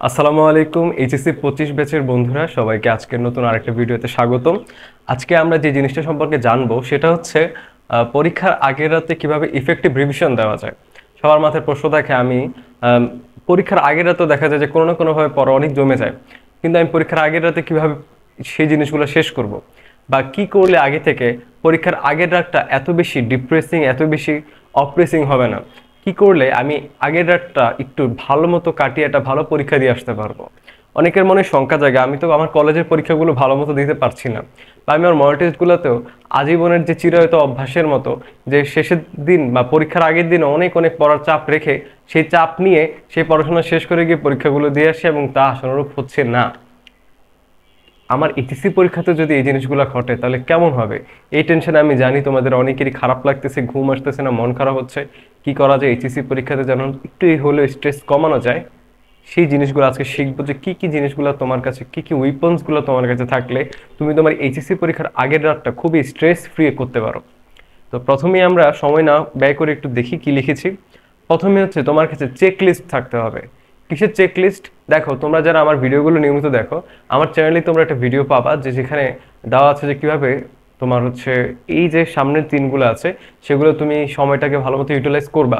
আসসালামু আলাইকুম এইচএসসি 25 ব্যাচের বন্ধুরা সবাইকে আজকের নতুন আরেকটা ভিডিওতে স্বাগতম। আজকে আমরা যে জিনিসটা সম্পর্কে জানবো সেটা হচ্ছে পরীক্ষার আগের রাতে কিভাবে ইফেক্টিভ রিভিশন দেওয়া যায়। সবার মাথায় প্রশ্ন থাকে আমি পরীক্ষার আগের রাতেও দেখা যায় যে কোনো না কোনোভাবে পড়া অনেক জমে যায়, কিন্তু আমি পরীক্ষার আগের রাতে কিভাবে সেই জিনিসগুলো শেষ করব, বা কি করলে আগে থেকে পরীক্ষার আগের রাতটা এত বেশি ডিপ্রেসিং এত বেশি অপ্রেসিং হবে না, কি করলে আমি আগের রাতটা একটু ভালো মতো কাটিয়ে একটা ভালো পরীক্ষা দিয়ে আসতে পারবো। অনেকের মনে শঙ্কা জায়গা, আমি তো আমার কলেজের পরীক্ষাগুলো ভালো মতো দিতে পারছি না, বা আমি আমার মডেল টেস্টগুলোতেও আজীবনের যে চিরায়ত অভ্যাসের মতো যে শেষের দিন বা পরীক্ষার আগের দিন অনেক অনেক পড়ার চাপ রেখে সেই চাপ নিয়ে সেই পড়াশোনা শেষ করে গিয়ে পরীক্ষাগুলো দিয়ে আসি এবং তা আশানুরূপ হচ্ছে না। আমার এইচএসসি পরীক্ষাতে যদি এই জিনিসগুলো ঘটে তাহলে কেমন হবে, এই টেনশনে আমি জানি তোমাদের অনেকেরই খারাপ লাগতেছে, ঘুম আসতেছে না, মন খারাপ হচ্ছে। কি করা যায় এইচএসসি পরীক্ষাতে যেন একটু হলেও স্ট্রেস কমানো যায়, সেই জিনিসগুলো আজকে শিখবো যে কি কি জিনিসগুলো তোমার কাছে, কি কি উইপন্সগুলো তোমার কাছে থাকলে তুমি তোমার এইচএসসি পরীক্ষার আগের রাতটা খুবই স্ট্রেস ফ্রি করতে পারো। তো প্রথমেই আমরা সময় না ব্যয় করে একটু দেখি কি লিখেছি। প্রথমে হচ্ছে তোমার কাছে চেক লিস্ট থাকতে হবে। কিসের চেক লিস্ট? দেখো, তোমরা যারা আমার ভিডিওগুলো নিয়মিত দেখো, আমার চ্যানেলে তোমরা একটা ভিডিও পাবা যে যেখানে দেওয়া আছে যে কিভাবে তোমার হচ্ছে এই যে সামনের দিনগুলো আছে সেগুলো তুমি সময়টাকে ভালো মতো ইউটিলাইজ করবা।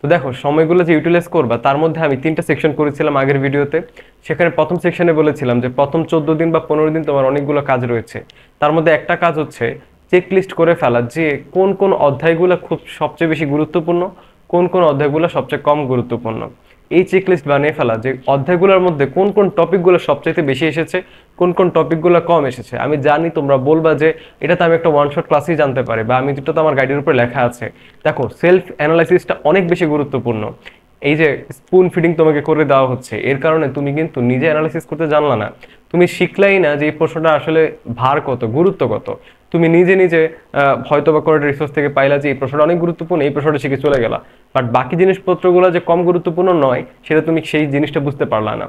তো দেখো, সময়গুলো যে ইউটিলাইজ করবা তার মধ্যে আমি 3টা সেকশন করেছিলাম আগের ভিডিওতে। সেখানে প্রথম সেকশনে বলেছিলাম যে প্রথম 14 দিন বা 15 দিন তোমার অনেকগুলো কাজ রয়েছে। তার মধ্যে একটা কাজ হচ্ছে চেক লিস্ট করে ফেলা যে কোন কোন অধ্যায়গুলো খুব সবচেয়ে বেশি গুরুত্বপূর্ণ, কোন কোন অধ্যায়গুলো সবচেয়ে কম গুরুত্বপূর্ণ। এই চেক লিস্ট বানিয়ে ফেলা যে অধ্যায়গুলোর মধ্যে কোন কোন টপিকগুলো সবচেয়ে বেশি এসেছে, কোন কোন টপিকগুলো কম এসেছে। আমি জানি তোমরা বলবা যে এটা তো আমি একটা ওয়ান শট ক্লাসেই জানতে পারি, বা আমি এটা তো আমার গাইডের উপরে লেখা আছে। দেখো, সেলফ অ্যানালাইসিসটা অনেক বেশি গুরুত্বপূর্ণ। এই যে স্পুন ফিডিং তোমাকে করে দেওয়া হচ্ছে, এর কারণে তুমি কিন্তু নিজে অ্যানালাইসিস করতে জানলা না, তুমি শিখলাই না যে এই প্রশ্নটা আসলে ভার কত, গুরুত্ব কত। তুমি নিজে নিজে হয়তো বা কোনো রিসোর্স থেকে পাইলা যে এই প্রশ্নটা অনেক গুরুত্বপূর্ণ, এই প্রশ্নটা শিখে চলে গেলা, বাট বাকি জিনিসপত্রগুলো যে কম গুরুত্বপূর্ণ নয় সেটা তুমি সেই জিনিসটা বুঝতে পারলা না।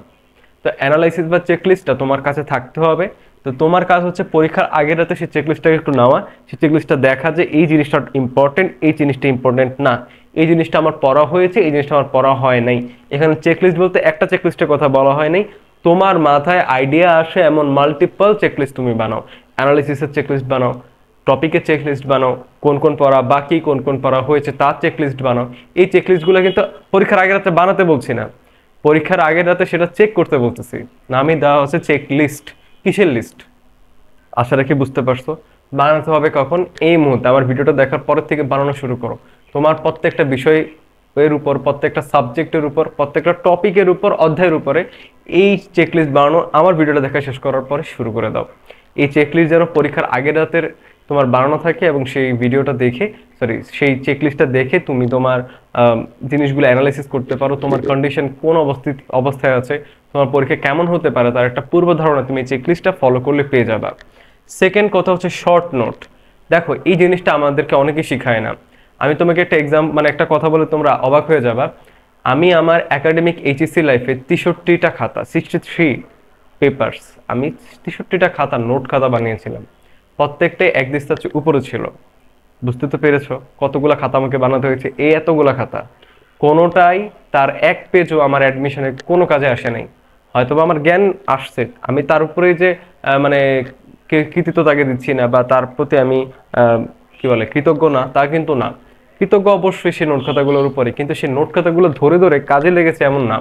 তো অ্যানালাইসিস বা চেকলিস্টটা তোমার কাছে থাকতে হবে। তো তোমার কাজ হচ্ছে পরীক্ষার আগের রাতে সেই চেকলিস্টটাকে একটু নেওয়া, সেই চেকলিস্টটা দেখা যে এই জিনিসটা ইম্পর্টেন্ট, এই জিনিসটা ইম্পর্টেন্ট না, এই জিনিসটা আমার পড়া হয়েছে, এই জিনিসটা আমার পড়া হয় নাই। এখানে চেকলিস্ট বলতে একটা চেকলিস্টের কথা বলা হয় নাই, তোমার মাথায় আইডিয়া আসে এমন মাল্টিপল চেকলিস্ট তুমি বানাও। অ্যানালিসিসের চেকলিস্ট বানাও, টপিকের চেকলিস্ট বানাও, কোন কোন পড়া বাকি, কোন কোন পড়া হয়েছে তার চেকলিস্ট বানাও। এই চেকলিস্টগুলো কিন্তু পরীক্ষার আগের রাতে বানাতে বলছি না, পরীক্ষার আগের রাতে সেটা চেক করতে বলতেছি। নামই দেওয়া হচ্ছে চেক লিস্ট। কিসের লিস্ট? আশা রাখি বুঝতে পারছো। বানাতে হবে কখন? এই মুহূর্তে আমার ভিডিওটা দেখার পরের থেকে বানানো শুরু করো। তোমার প্রত্যেকটা বিষয় এর উপর, প্রত্যেকটা সাবজেক্টের উপর, প্রত্যেকটা টপিকের উপর, অধ্যায়ের উপরে এই চেকলিস্ট বানানো আমার ভিডিওটা দেখা শেষ করার পরে শুরু করে দাও। এই চেকলিস্ট যেন পরীক্ষার আগের রাতের তোমার বানানো থাকে, এবং সেই ভিডিওটা দেখে, সেই চেকলিস্টটা দেখে তুমি তোমার জিনিসগুলো অ্যানালাইসিস করতে পারো। তোমার কন্ডিশন কোন অবস্থায় আছে, তোমার পরীক্ষা কেমন হতে পারে তার একটা পূর্ব ধারণা তুমি এই চেকলিস্টটা ফলো করলে পেয়ে যাবা। সেকেন্ড কথা হচ্ছে শর্ট নোট। দেখো, এই জিনিসটা আমাদেরকে অনেকেই শিখায় না। আমি তোমাকে একটা মানে একটা কথা বলে তোমরা অবাক হয়ে যাবা। আমি আমার একাডেমিক এইচএসসি লাইফে 63টা খাতা, 63 পেপার্স, আমি 63টা খাতা, নোট খাতা বানিয়েছিলাম। প্রত্যেকটাই এক দিস্তার উপরে ছিল। বুঝতে তো পেরেছো কতগুলা খাতা আমাকে বানাতে হয়েছে? এই এতগুলা খাতা, কোনোটাই তার এক পেজও আমার অ্যাডমিশনে কোনো কাজে আসে নাই। হয়তোবা আমার জ্ঞান আসছে, আমি তার উপরে যে মানে কৃতিত্ব তাকে দিচ্ছি না, বা তার প্রতি আমি কি বলে কৃতজ্ঞ না, তা কিন্তু না। কৃতজ্ঞ অবশ্যই সেই নোট খাতাগুলোর উপরে, কিন্তু সেই নোট খাতাগুলো ধরে ধরে কাজে লেগেছে এমন না।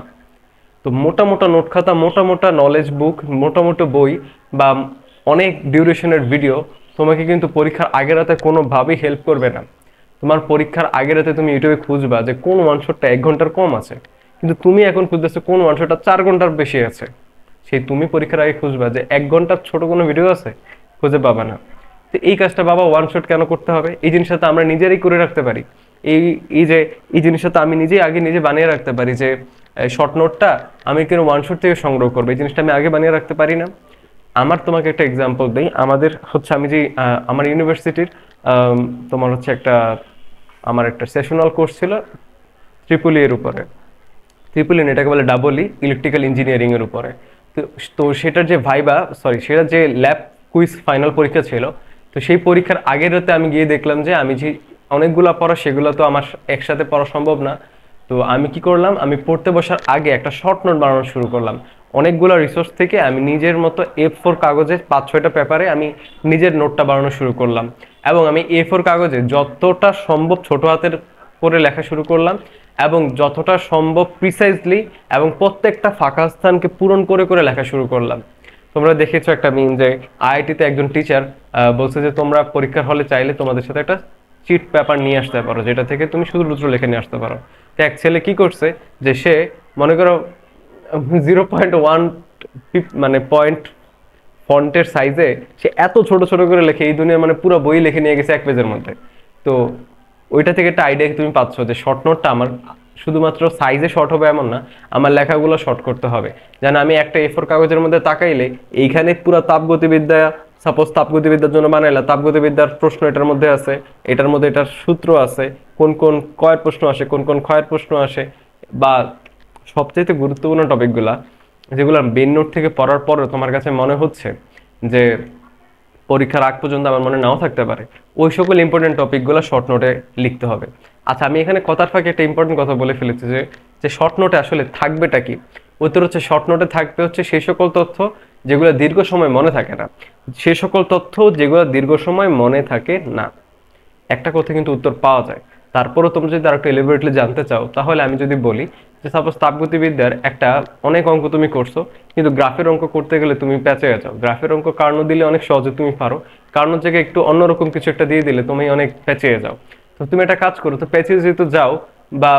তো মোটা মোটা নোট খাতা, মোটা মোটা নলেজ বুক, মোটা মোটা বই, বা অনেক ডিউরেশনের ভিডিও তোমাকে কিন্তু পরীক্ষার আগের রাতে কোনোভাবেই হেল্প করবে না। তোমার পরীক্ষার আগের রাতে তুমি ইউটিউবে খুঁজবা যে কোন ওয়ান শটটা 1 ঘন্টার কম আছে, কিন্তু তুমি এখন খুঁজতেছো কোন ওয়ান শটটা 4 ঘন্টার বেশি আছে। সেই তুমি পরীক্ষার আগে খুঁজবা যে 1 ঘন্টার ছোট কোনো ভিডিও আছে, খুঁজে পাবা না। তো এই কাজটা বাবা ওয়ান শট কেন করতে হবে? এই জিনিসটা তো আমরা নিজেরাই করে রাখতে পারি। এই এই যে এই জিনিসটা তো আমি নিজেই আগে নিজে বানিয়ে রাখতে পারি যে শর্ট নোটটা আমি কেন ওয়ান শট থেকে সংগ্রহ করবো, এই জিনিসটা আমি আগে বানিয়ে রাখতে পারি না? আমার তোমাকে একটা এক্সাম্পল দিই। আমাদের হচ্ছে আমি যে আমার ইউনিভার্সিটির তোমার হচ্ছে আমার একটা সেশনাল কোর্স ছিল ট্রিপল এর উপরে। ট্রিপল ইন এটাকে বলে ডাবল ইলেকট্রিক্যাল ইঞ্জিনিয়ারিং এর উপরে। তো তো সেটার যে সেটার যে ল্যাব কুইজ ফাইনাল পরীক্ষা ছিল, তো সেই পরীক্ষার আগের রাতে আমি গিয়ে দেখলাম যে আমি যে অনেকগুলা পড়া সেগুলো তো আমার একসাথে পড়া সম্ভব না। তো আমি কি করলাম, আমি পড়তে বসার আগে একটা শর্ট নোট বানানো শুরু করলাম। অনেকগুলো রিসোর্স থেকে আমি নিজের মতো A4 কাগজে 5-6টা পেপারে আমি নিজের নোটটা বানানো শুরু করলাম, এবং আমি A4 কাগজে যতটা সম্ভব ছোট হাতের করে লেখা শুরু করলাম, এবং যতটা সম্ভব প্রিসাইজলি এবং প্রত্যেকটা ফাঁকা স্থানকে পূরণ করে করে লেখা শুরু করলাম। তোমরা দেখেছো একটা মিম যে আইআইটিতে একজন টিচার বলছে যে তোমরা পরীক্ষার হলে চাইলে তোমাদের সাথে একটা চিট পেপার নিয়ে আসতে পারো, যেটা থেকে তুমি শুধু উত্তর লিখে নিয়ে আসতে পারো। তো এক ছেলে কি করছে যে সে মনে করো 0.1 মানে পয়েন্ট ফন্টের সাইজে সে এত ছোট ছোট করে লেখে এই দুনিয়া মানে পুরো বই লিখে নিয়ে গেছে এক পেজের মধ্যে। তো ওইটা থেকে একটা আইডিয়া তুমি পাচ্ছ যে শর্ট নোটটা আমার শুধুমাত্র সাইজে শর্ট হবে এমন না, আমার লেখাগুলো শর্ট করতে হবে। যেন আমি একটা A4 কাগজের মধ্যে তাকাইলে এইখানে পুরো তাপগতিবিদ্যা, সাপোজ তাপগতিবিদ্যার জন্য বানাইলা, তাপগতিবিদ্যার প্রশ্ন এটার মধ্যে আছে, এটার মধ্যে এটার সূত্র আছে, কোন কোন কয়ের প্রশ্ন আসে, কোন কোন ক্ষয়ের প্রশ্ন আসে, বা সবচেয়ে গুরুত্বপূর্ণ টপিকগুলা যেগুলো মেইন নোট থেকে পড়ার পরও তোমার কাছে মনে হচ্ছে যে পরীক্ষার আগ পর্যন্ত আমার মনে নাও থাকতে পারে, ওই সকল ইম্পর্টেন্ট টপিকগুলো শর্ট নোটে লিখতে হবে। আচ্ছা, আমি এখানে কথার ফাঁকে একটা ইম্পর্টেন্ট কথা বলে ফেলেছি যে শর্ট নোটে আসলে থাকবেটা কি। উত্তর হচ্ছে শর্ট নোটে থাকবে হচ্ছে সেই সকল তথ্য যেগুলো দীর্ঘ সময় মনে থাকে না, সেই সকল তথ্য যেগুলো দীর্ঘ সময় মনে থাকে না। একটা কথা কিন্তু উত্তর পাওয়া যায়। তারপরও তোমরা যদি আরেকটু এলিভেটলি জানতে চাও, তাহলে আমি যদি বলি যে সাপোজ তাপগতিবিদ্যার একটা অনেক অঙ্ক তুমি করছো, কিন্তু গ্রাফের অঙ্ক করতে গেলে তুমি প্যাচে যাও। গ্রাফের অঙ্ক কার্ণ দিলে অনেক সহজে তুমি পারো, কার্ণ জায়গায় একটু অন্যরকম কিছু একটা দিয়ে দিলে তুমি অনেক প্যাচে যাও। তো তুমি একটা কাজ করো, তো প্যাচে যেহেতু যাও বা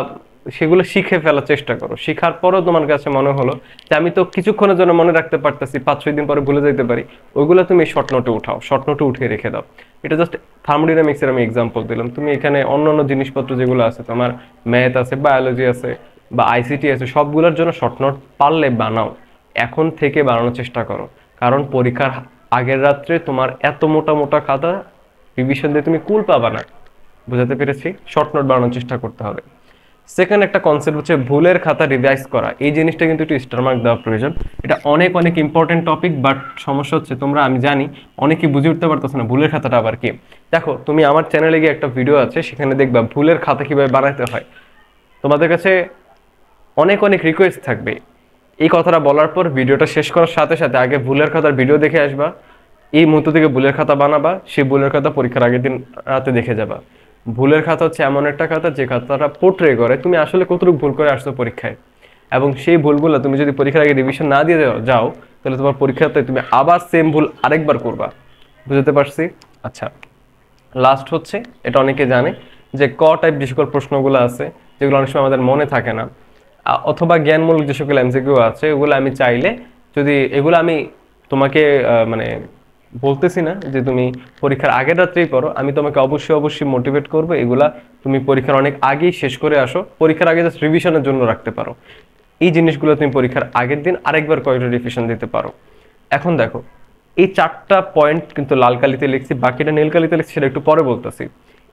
সেগুলো শিখে ফেলার চেষ্টা করো। শিখার পরও তোমার কাছে মনে হলো যে আমি তো কিছুক্ষণের জন্য মনে রাখতে পারতেছি, 5-6 দিন পরে ভুলে যেতে পারি, ওইগুলো তুমি শর্ট নোটে উঠাও, শর্ট নোটে উঠিয়ে রেখে দাও। এটা জাস্ট থার্মোডাইনামিক্সের আমি এক্সাম্পল দিলাম। তুমি এখানে অন্যান্য জিনিসপত্র যেগুলো আছে, তোমার ম্যাথ আছে, বায়োলজি আছে, বা আইসিটি আছে, সবগুলোর জন্য শর্ট নোট পারলে বানাও, এখন থেকে বানানোর চেষ্টা করো। কারণ পরীক্ষার আগের রাত্রে তোমার এত মোটা মোটা খাতা রিভিশন দিয়ে তুমি কুল পাবা না। বুঝাতে পেরেছি? শর্ট নোট বানানোর চেষ্টা করতে হবে। সেকেন্ড একটা কনসেপ্ট হচ্ছে ভুলের খাতা রিভাইজ করা। এই জিনিসটা কিন্তু একটু স্টার মার্ক দেওয়া প্রয়োজন। এটা অনেক অনেক ইম্পর্টেন্ট টপিক, বাট সমস্যা হচ্ছে তোমরা, আমি জানি অনেকে বুঝে উঠতে পারতেছো না ভুলের খাতাটা আবার কি। দেখো, তুমি আমার চ্যানেলে গিয়ে একটা ভিডিও আছে, সেখানে দেখবা ভুলের খাতা কিভাবে বানাতে হয়। তোমাদের কাছে অনেক অনেক রিকোয়েস্ট থাকবে এই কথাটা বলার পর ভিডিওটা শেষ করার সাথে সাথে আগে ভুলের খাতার ভিডিও দেখে আসবা, এই মুহূর্ত থেকে ভুলের খাতা বানাবা, সেই ভুলের খাতা পরীক্ষার আগের দিন রাতে দেখে যাবা। ভুলের খাতা হচ্ছে এমন একটা খাতা যে খাতাটা পোর্ট্রে করে তুমি আসলে কতটুকু ভুল করে আসছো পরীক্ষায়, এবং সেই ভুলগুলো তুমি যদি পরীক্ষার আগে রিভিশন না দিয়ে যাও, তাহলে তোমার পরীক্ষাতে তুমি আবার সেম ভুল আরেকবার করবা। বুঝতে পারছি? আচ্ছা, লাস্ট হচ্ছে, এটা অনেকে জানে যে ক টাইপ যে সকল প্রশ্নগুলো আছে, যেগুলো অনেক সময় আমাদের মনে থাকে না, অথবা জ্ঞানমূলক যে সকল এমসিকিউ আছে, ওগুলো আমি চাইলে যদি এগুলো আমি তোমাকে মানে বলতেছি না যে তুমি পরীক্ষার আগের রাত্রেই পড়ো, আমি তোমাকে অবশ্যই অবশ্যই মোটিভেট করবো এগুলা তুমি পরীক্ষার অনেক আগেই শেষ করে আসো, পরীক্ষার আগে জাস্ট রিভিশনের জন্য রাখতে পারো। এই জিনিসগুলো তুমি পরীক্ষার আগের দিন আরেকবার কয়েকটা রিভিশন দিতে পারো। এখন দেখো, এই 4টা পয়েন্ট কিন্তু লাল কালিতে লিখছি, বাকিটা নীল কালিতে লিখছি, সেটা একটু পরে বলতেছি।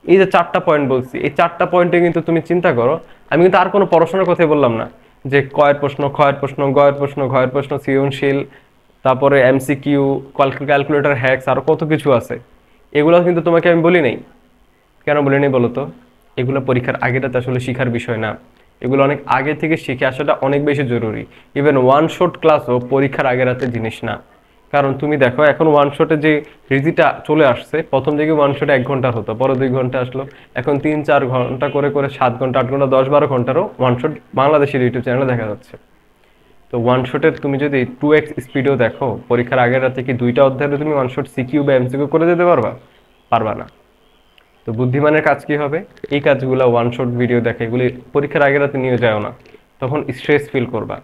এই যে 4টা পয়েন্ট বলছি, এই 4টা পয়েন্টে কিন্তু তুমি চিন্তা করো, আমি কিন্তু আর কোনো পড়াশোনার কথাই বললাম না, যে কয়ের প্রশ্ন, ক্ষয়ের প্রশ্ন, গয়ের প্রশ্ন, ঘয়ের প্রশ্ন, সৃজনশীল, তারপরে এমসিকিউ, ক্যালকুলেটর হ্যাক্স, আরো কত কিছু আছে, এগুলো কিন্তু তোমাকে আমি বলি নাই। কেন বলি নাই বলো তো? এগুলো পরীক্ষার আগেটাতে আসলে শিখার বিষয় না, এগুলো অনেক আগে থেকে শিখে আসাটা অনেক বেশি জরুরি। ইভেন ওয়ান শট ক্লাসও পরীক্ষার আগের রাতে জিনিস না। কারণ তুমি দেখো, এখন ওয়ান শটে যে রীতিটা চলে আসছে, প্রথম দিকে ওয়ান শটে 1 ঘন্টা হতো, পরে 2 ঘন্টা আসলো, এখন 3-4 ঘন্টা করে করে 7 ঘন্টা, 8 ঘন্টা, 10-12 ঘন্টারও ওয়ান শট বাংলাদেশের ইউটিউব চ্যানেলে দেখা যাচ্ছে। তো ওয়ান শটের তুমি যদি 2x স্পিডেও দেখো, পরীক্ষার আগের রাতে কি 2টা অধ্যায়ে তুমি ওয়ান শট সিকিউ বা এমসিকিউ করে যেতে পারবা? পারবা না। তো বুদ্ধিমানের কাজ কি হবে? এই কাজগুলো ওয়ান শট ভিডিও দেখে এগুলি পরীক্ষার আগের রাতে নিয়ে যাও না, তখন স্ট্রেস ফিল করবা।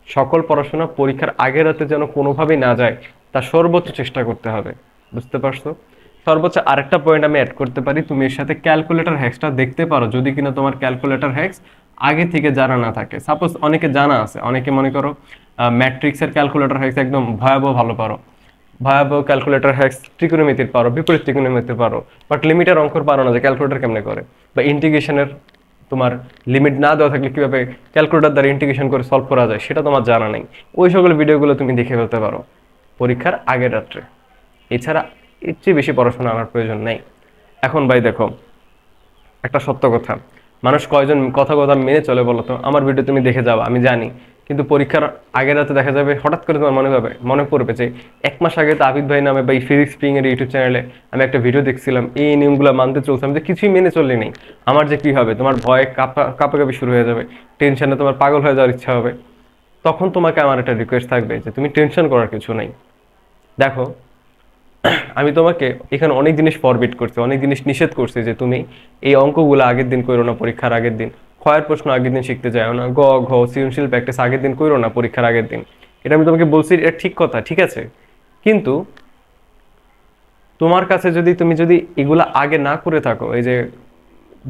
সকল পড়াশোনা পরীক্ষার আগের রাতে যেন কোনোভাবেই না যায়, তা সর্বোচ্চ চেষ্টা করতে হবে। বুঝতে পারছো? সর্বোচ্চ আরেকটা পয়েন্ট আমি অ্যাড করতে পারি, তুমি এর সাথে ক্যালকুলেটর হ্যাক্সটা দেখতে পারো, যদি কিনা তোমার ক্যালকুলেটর হ্যাক্স আগে থেকে জানা না থাকে। সাপোজ অনেকে জানা আছে, অনেকে মনে করো ম্যাট্রিক্সের ক্যালকুলেটর হ্যাক্স একদম ভয়াবহ ভালো পারো, ভয়াবহ ক্যালকুলেটর হ্যাক্স ত্রিকোণমিতির পারো, বিপরীত ত্রিকোণমিতি পারো, বাট লিমিটের অঙ্ক পারো না যে ক্যালকুলেটর কেমনে করে, বা ইন্টিগ্রেশনের তোমার লিমিট না দেওয়া থাকলে কিভাবে ক্যালকুলেটর দ্বারা ইন্টিগ্রেশন করে সলভ করা যায় সেটা তোমার জানা নেই। ওই সকল ভিডিওগুলো তুমি দেখে ফেলতে পারো পরীক্ষার আগের রাত্রে। এছাড়া এর চেয়ে বেশি পড়াশোনা আনার প্রয়োজন নেই। এখন ভাই দেখো, একটা সত্য কথা, মানুষ কয়জন কথা কথা মেনে চলে বলো তো? আমার ভিডিও তুমি দেখে যাও, আমি জানি, কিন্তু পরীক্ষার আগের রাতে দেখা যাবে হঠাৎ করে তোমার মনে পড়বে যে 1 মাস আগে তো আবিদ ভাই নামে বা এই ফিজিক্স স্প্রিং এর ইউটিউব চ্যানেলে আমি একটা ভিডিও দেখছিলাম, এই নিয়মগুলো মানতে চলছে, আমি তো কিছুই মেনে চললি নেই, আমার যে কি হবে? তোমার ভয়ে কাঁপাকাঁপি শুরু হয়ে যাবে, টেনশনে তোমার পাগল হয়ে যাওয়ার ইচ্ছা হবে। তখন তোমাকে আমার একটা রিকোয়েস্ট থাকবে যে তুমি টেনশন করার কিছু নাই। দেখো, আমি তোমাকে এখানে অনেক জিনিস ফরবিট করছি, অনেক জিনিস নিষেধ করছি যে তুমি এই অঙ্কগুলো আগের দিন করো না, পরীক্ষার আগের দিন ক্ষয়ের প্রশ্ন আগের দিন শিখতে যাও না, ঘ সৃজনশীল প্র্যাকটিস আগের দিন করো না, পরীক্ষার আগের দিন। এটা আমি তোমাকে বলছি, এটা ঠিক কথা, ঠিক আছে, কিন্তু তোমার কাছে যদি তুমি যদি এগুলা আগে না করে থাকো, এই যে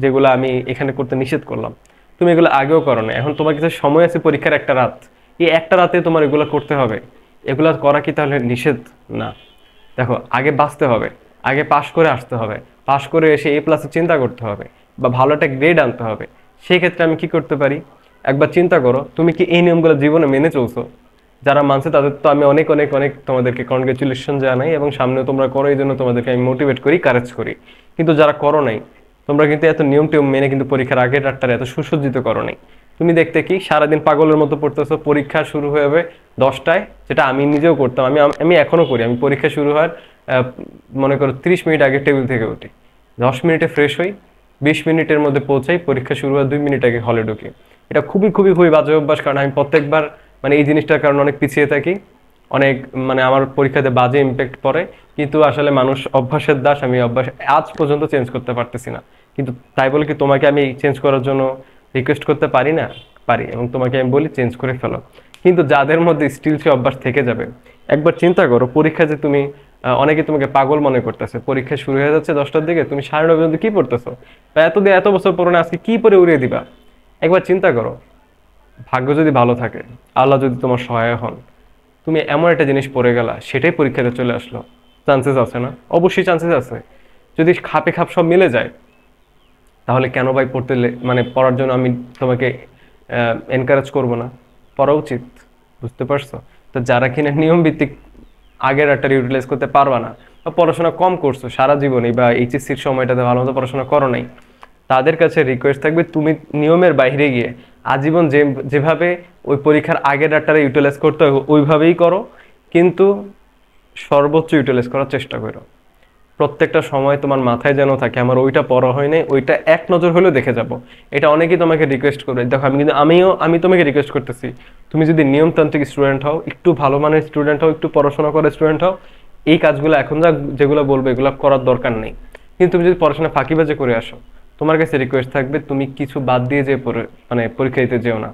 যেগুলো আমি এখানে করতে নিষেধ করলাম, তুমি এগুলো আগেও করো না, এখন তোমার কাছে সময় আছে পরীক্ষার একটা রাত, এই একটা রাতে তোমার এগুলো করতে হবে, এগুলা করা কি তাহলে নিষেধ? না। দেখো, আগে বাঁচতে হবে, আগে পাশ করে আসতে হবে, পাশ করে এসে A+ চিন্তা করতে হবে বা ভালো একটা গ্রেড আনতে হবে। সেই ক্ষেত্রে আমি কি করতে পারি? একবার চিন্তা করো, তুমি কি এই নিয়মগুলো জীবনে মেনে চলছো? যারা মানছে তাদের তো আমি অনেক অনেক অনেক তোমাদেরকে কনগ্রেচুলেশন জানাই, এবং সামনে তোমরা করো, এই জন্য তোমাদেরকে আমি মোটিভেট করি, কারেজ করি। কিন্তু যারা করো নাই, তোমরা কিন্তু এত নিয়ম টিয়ম মেনে কিন্তু পরীক্ষার আগের রাতটারে এত সুসজ্জিত করো নাই। তুমি দেখতে কি সারাদিন পাগলের মতো পড়তেছো, পরীক্ষা শুরু হয়ে যাবে 10টায়, যেটা আমি নিজেও করতাম, আমি আমি এখনো করি। আমি পরীক্ষা শুরু হওয়ার মনে করো 30 মিনিট আগে টেবিল থেকে উঠি, 10 মিনিটে ফ্রেশ হই, 20 মিনিটের মধ্যে পৌঁছাই, পরীক্ষা শুরু হওয়ার 2 মিনিট আগে হলে ঢুকি। এটা খুবই খুবই খুবই বাজে অভ্যাস, কারণ আমি প্রত্যেকবার মানে এই জিনিসটার কারণে অনেক পিছিয়ে থাকি, অনেক মানে আমার পরীক্ষাতে বাজে ইম্প্যাক্ট পড়ে। কিন্তু আসলে মানুষ অভ্যাসের দাস, আমি অভ্যাস আজ পর্যন্ত চেঞ্জ করতে পারতেছি না। কিন্তু তাই বলে কি তোমাকে আমি চেঞ্জ করার জন্য রিকোয়েস্ট করতে পারি না? পারি, এবং তোমাকে আমি বলি চেঞ্জ করে ফেলো। কিন্তু যাদের মধ্যে স্টিল সে অভ্যাস থেকে যাবে, একবার চিন্তা করো, পরীক্ষা যে তুমি অনেকে তোমাকে পাগল মনে করতেছে, পরীক্ষা শুরু হয়ে যাচ্ছে 10টার দিকে, তুমি 9:30 পর্যন্ত কি পড়তেছো? বা এতদিন এত বছর পড়ো না, আজকে কি পরে উড়িয়ে দিবা? একবার চিন্তা করো, ভাগ্য যদি ভালো থাকে, আল্লাহ যদি তোমার সহায় হন, তুমি এমন একটা জিনিস পড়ে গেলা, সেটাই পরীক্ষাতে চলে আসলো, চান্সেস আছে না? অবশ্যই চান্সেস আছে। যদি খাপে খাপ সব মিলে যায়, তাহলে কেন ভাই মানে পড়ার জন্য আমি তোমাকে এনকারেজ করব না? পড়া উচিত, বুঝতে পারছো? তো যারা কিনা নিয়ম ভিত্তিক আগের একটা ইউটিলাইজ করতে পারবা না, বা পড়াশোনা কম করছো সারা জীবনে, বা এইচএসসির সময়টাতে ভালো মতো পড়াশোনা করো নাই, তাদের কাছে রিকোয়েস্ট থাকবে তুমি নিয়মের বাইরে গিয়ে আজীবন যেভাবে ওই পরীক্ষার আগের রাতটা ইউটিলাইজ করতে হবে ওইভাবেই করো, কিন্তু সর্বোচ্চ ইউটিলাইজ করার চেষ্টা করো। প্রত্যেকটা সময় তোমার মাথায় যেন থাকে আমার ওইটা পড়া হয় নাই, ওইটা এক নজর হলেও দেখে যাব। এটা অনেকেই তোমাকে রিকোয়েস্ট করবে, দেখো আমি তোমাকে রিকোয়েস্ট করতেছি, তুমি যদি নিয়মতান্ত্রিক স্টুডেন্ট হও, একটু ভালো মানের স্টুডেন্ট হও, একটু পড়াশোনা করে স্টুডেন্ট হও, এই কাজগুলো এখন যেগুলো বলবো এগুলো করার দরকার নেই। কিন্তু তুমি যদি পড়াশোনা ফাঁকিবাজে করে আসো, তোমার কাছে রিকোয়েস্ট থাকবে তুমি কিছু বাদ দিয়ে যে মানে পরীক্ষা দিতে যেও না।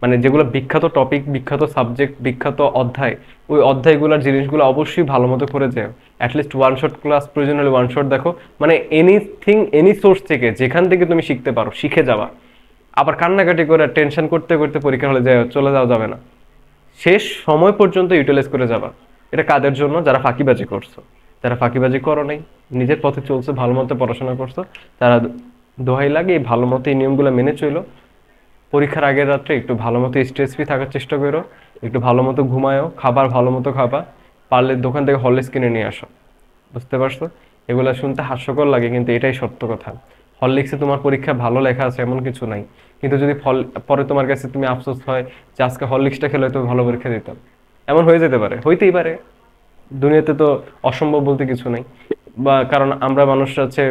মানে যেগুলো বিখ্যাত টপিক, বিখ্যাত সাবজেক্ট, বিখ্যাত অধ্যায়, ওই অধ্যায়গুলোর জিনিসগুলো অবশ্যই ভালো মতো করে যাও। অ্যাটলিস্ট ওয়ান শট ক্লাস, প্রয়োজন হলে ওয়ান শট দেখো, মানে এনিথিং, এনি সোর্স থেকে, যেখান থেকে তুমি শিখতে পারো শিখে যাওয়া। আবার কান্নাকাটি করে টেনশন করতে করতে পরীক্ষা হলে চলে যাওয়া যাবে না, শেষ সময় পর্যন্ত ইউটিলাইজ করে যাবা। এটা কাদের জন্য? যারা ফাঁকিবাজি করছো। যারা ফাঁকিবাজি করো নাই, নিজের পথে চলছো, ভালো মতো পড়াশোনা করছো, তারা দোহাই লাগে এই ভালো মতো এই নিয়মগুলো মেনে চলো। পরীক্ষার আগের রাত্রে একটু ভালো মতো স্ট্রেস ফ্রি থাকার চেষ্টা করো, একটু ভালো মতো ঘুমায়ও, খাবার ভালো মতো খাবা, পারলে দোকান থেকে হরলিক্স কিনে নিয়ে আসো। বুঝতে পারছো? এগুলো শুনতে হাস্যকর লাগে, কিন্তু এটাই সত্য কথা। হরলিক্সে তোমার পরীক্ষা ভালো লেখা আছে এমন কিছু নাই, কিন্তু যদি পরে তোমার কাছে তুমি আফসোস হয় যে আজকে হরলিক্সটা খেলে তো ভালো পরীক্ষা দিতাম, এমন হয়ে যেতে পারে, হইতেই পারে। দুনিয়াতে তো অসম্ভব বলতে কিছু নাই। বা কারণ আমরা মানুষরা হচ্ছে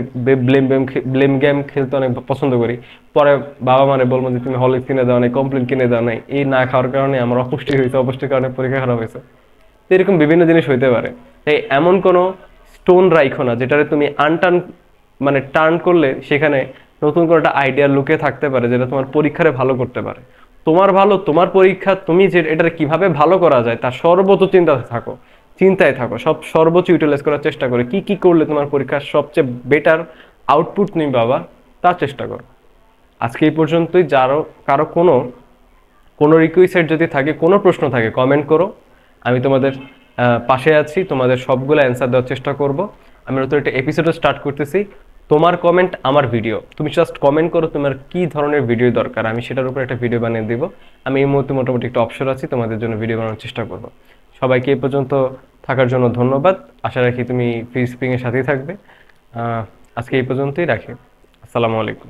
ব্লেম গেম খেলতে অনেক পছন্দ করি, পরে বাবা মারে বলবো যে তুমি হরলিক্স কিনে দাও নাই, কমপ্লেন কিনে দাও নাই, এই না খাওয়ার কারণে আমার অপুষ্টি হয়েছে, অপুষ্টির কারণে পরীক্ষা খারাপ হয়েছে। তো এরকম বিভিন্ন জিনিস হইতে পারে। তাই এমন কোনো স্টোন রাইখো না যেটারে তুমি আনটার্ন মানে টার্ন করলে সেখানে নতুন করে একটা আইডিয়া লুকিয়ে থাকতে পারে, যেটা তোমার পরীক্ষারে ভালো করতে পারে। তোমার ভালো, তোমার পরীক্ষা, তুমি যে এটারে কিভাবে ভালো করা যায় তার সর্বোচ্চ চিন্তায় থাকো, সর্বোচ্চ ইউটিলাইজ করার চেষ্টা করো, কি কি করলে তোমার পরীক্ষার সবচেয়ে বেটার আউটপুট তুমি বাবা তার চেষ্টা করো। আজকে এই পর্যন্তই। কারো কোনো রিকোয়েস্ট যদি থাকে, কোনো প্রশ্ন থাকে, কমেন্ট করো, আমি তোমাদের পাশে আছি, তোমাদের সবগুলো অ্যান্সার দেওয়ার চেষ্টা করব। আমি নতুন একটা এপিসোডও স্টার্ট করতেছি, তোমার কমেন্ট আমার ভিডিও। তুমি জাস্ট কমেন্ট করো তোমার কি ধরনের ভিডিও দরকার, আমি সেটার উপর একটা ভিডিও বানিয়ে দিব। আমি এই মুহূর্তে মোটামুটি একটা অপশন আছি, তোমাদের জন্য ভিডিও বানানোর চেষ্টা করব। সবাইকে এই পর্যন্ত থাকার জন্য ধন্যবাদ। আশা রাখি তুমি ফ্রি স্প্রিং এর সাথেই থাকবে। আজকে এই পর্যন্তই রাখি। আসসালামু আলাইকুম।